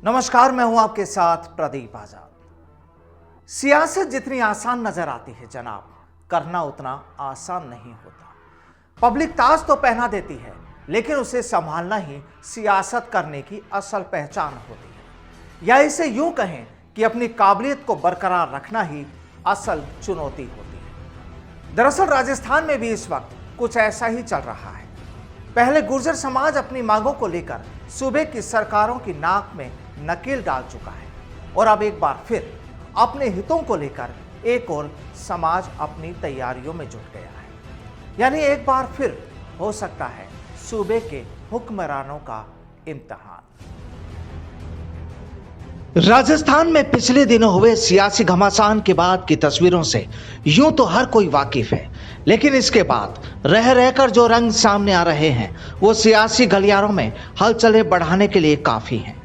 नमस्कार, मैं हूं आपके साथ प्रदीप आजाद। सियासत जितनी आसान नजर आती है जनाब, करना उतना आसान नहीं होता। पब्लिक ताज तो पहना देती है, लेकिन उसे संभालना ही सियासत करने की असल पहचान होती है। या इसे यूं कहें कि अपनी काबिलियत को बरकरार रखना ही असल चुनौती होती है। दरअसल राजस्थान में भी इस वक्त कुछ ऐसा ही चल रहा है। पहले गुर्जर समाज अपनी मांगों को लेकर सूबे की सरकारों की नाक में नकेल डाल चुका है और अब एक बार फिर अपने हितों को लेकर एक और समाज अपनी तैयारियों में जुट गया है। यानी एक बार फिर हो सकता है सूबे के हुक्मरानों का इम्तिहान। राजस्थान में पिछले दिनों हुए सियासी घमासान के बाद की तस्वीरों से यूं तो हर कोई वाकिफ है, लेकिन इसके बाद रह रहकर जो रंग सामने आ रहे हैं वो सियासी गलियारों में हलचलें बढ़ाने के लिए काफी हैं।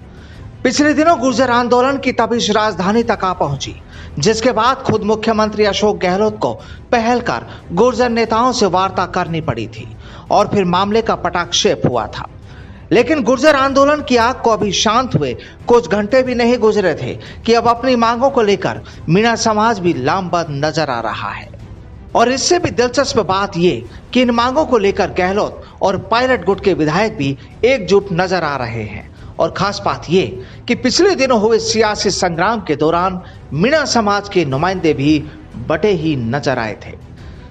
पिछले दिनों गुर्जर आंदोलन की तपिश राजधानी तक आ पहुंची, जिसके बाद खुद मुख्यमंत्री अशोक गहलोत को पहल कर गुर्जर नेताओं से वार्ता करनी पड़ी थी और फिर मामले का पटाक्षेप हुआ था। लेकिन गुर्जर आंदोलन की आग को अभी शांत हुए कुछ घंटे भी नहीं गुजरे थे कि अब अपनी मांगों को लेकर मीणा समाज भी लामबंद नजर आ रहा है। और इससे भी दिलचस्प बात यह कि इन मांगों को लेकर गहलोत और पायलट गुट के विधायक भी एकजुट नजर आ रहे हैं। और खास बात यह कि पिछले दिनों हुए सियासी संग्राम के दौरान मीणा समाज के नुमाइंदे भी बटे ही नजर आए थे।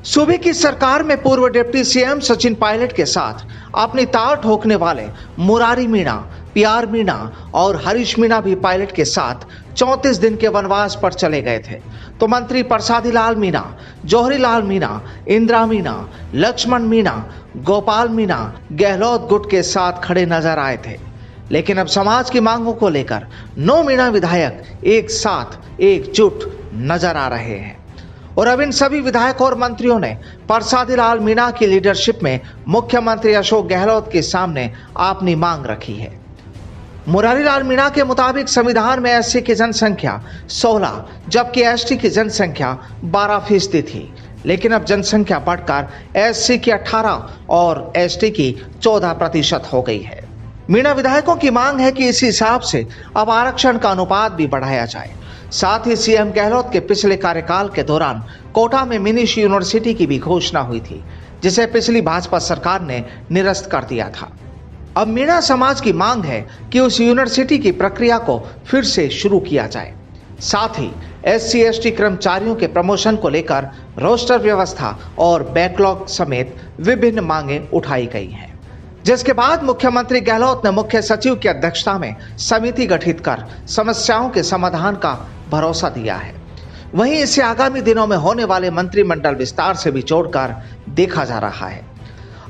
सूबे की सरकार में पूर्व डिप्टी सीएम सचिन पायलट के साथ अपनी ताल ठोकने वाले मुरारी मीणा, पीआर मीणा और हरीश मीणा भी पायलट के साथ 34 दिन के वनवास पर चले गए थे। तो मंत्री प्रसादी लाल मीणा, जौहरी लाल मीणा, इंदिरा मीणा, लक्ष्मण मीणा, गोपाल मीणा गहलोत गुट के साथ खड़े नजर आए थे। लेकिन अब समाज की मांगों को लेकर 9 मीणा विधायक एक साथ एकजुट नजर आ रहे हैं। और अब इन सभी विधायकों और मंत्रियों ने प्रसादी लाल मीणा की लीडरशिप में मुख्यमंत्री अशोक गहलोत के सामने अपनी मांग रखी है। मुरारी लाल मीणा के मुताबिक संविधान में एससी की जनसंख्या 16 जबकि एसटी की जनसंख्या 12% थी, लेकिन अब जनसंख्या बढ़कर एससी की 18 और एसटी की 14% हो गई है। मीणा विधायकों की मांग है कि इस हिसाब से अब आरक्षण का अनुपात भी बढ़ाया जाए। साथ ही सीएम गहलोत के पिछले कार्यकाल के दौरान कोटा में मिनी यूनिवर्सिटी की भी घोषणा हुई थी, जिसे पिछली भाजपा सरकार ने निरस्त कर दिया था। अब मीणा समाज की मांग है कि उस यूनिवर्सिटी की प्रक्रिया को फिर से शुरू किया जाए। साथ ही एससी एसटी कर्मचारियों के प्रमोशन को लेकर रोस्टर व्यवस्था और बैकलॉग समेत विभिन्न मांगे उठाई गई हैं, जिसके बाद मुख्यमंत्री गहलोत ने मुख्य सचिव की अध्यक्षता में समिति गठित कर समस्याओं के समाधान का भरोसा दिया है। वहीं इसे आगामी दिनों में होने वाले मंत्रिमंडल विस्तार से भी जोड़कर देखा जा रहा है।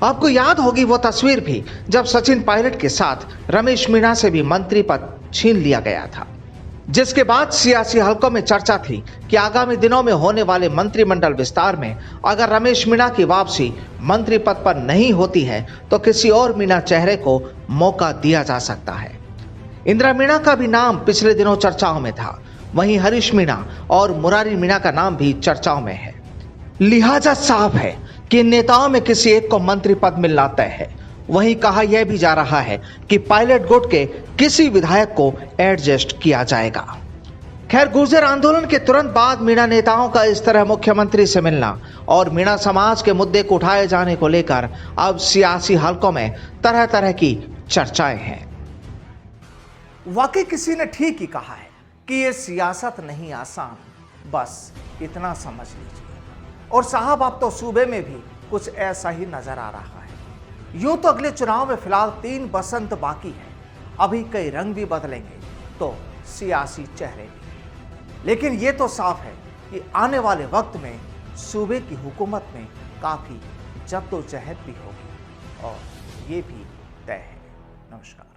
आपको याद होगी वो तस्वीर भी जब सचिन पायलट के साथ रमेश मीणा से भी मंत्री पद छीन लिया गया था, जिसके बाद सियासी हलकों में चर्चा थी कि आगामी दिनों में होने वाले मंत्रिमंडल विस्तार में अगर रमेश मीणा की वापसी मंत्री पद पर नहीं होती है तो किसी और मीणा चेहरे को मौका दिया जा सकता है। इंदिरा मीणा का भी नाम पिछले दिनों चर्चाओं में था। वहीं हरीश मीणा और मुरारी मीणा का नाम भी चर्चाओं में है। लिहाजा साफ है कि इन नेताओं में किसी एक को मंत्री पद मिलना तय है। वहीं कहा यह भी जा रहा है कि पायलट गुट के किसी विधायक को एडजस्ट किया जाएगा। खैर, गुर्जर आंदोलन के तुरंत बाद मीणा नेताओं का इस तरह मुख्यमंत्री से मिलना और मीणा समाज के मुद्दे को उठाए जाने को लेकर अब सियासी हलकों में तरह तरह की चर्चाएं हैं। वाकई किसी ने ठीक ही कहा है कि यह सियासत नहीं आसान, बस इतना समझ लीजिए। और साहब, अब तो सूबे में भी कुछ ऐसा ही नजर आ रहा है। यूं तो अगले चुनाव में फिलहाल 3 बसंत बाकी है, अभी कई रंग भी बदलेंगे तो सियासी चेहरे भी। लेकिन यह तो साफ है कि आने वाले वक्त में सूबे की हुकूमत में काफी जद्दोजहद भी होगी और ये भी तय है। नमस्कार।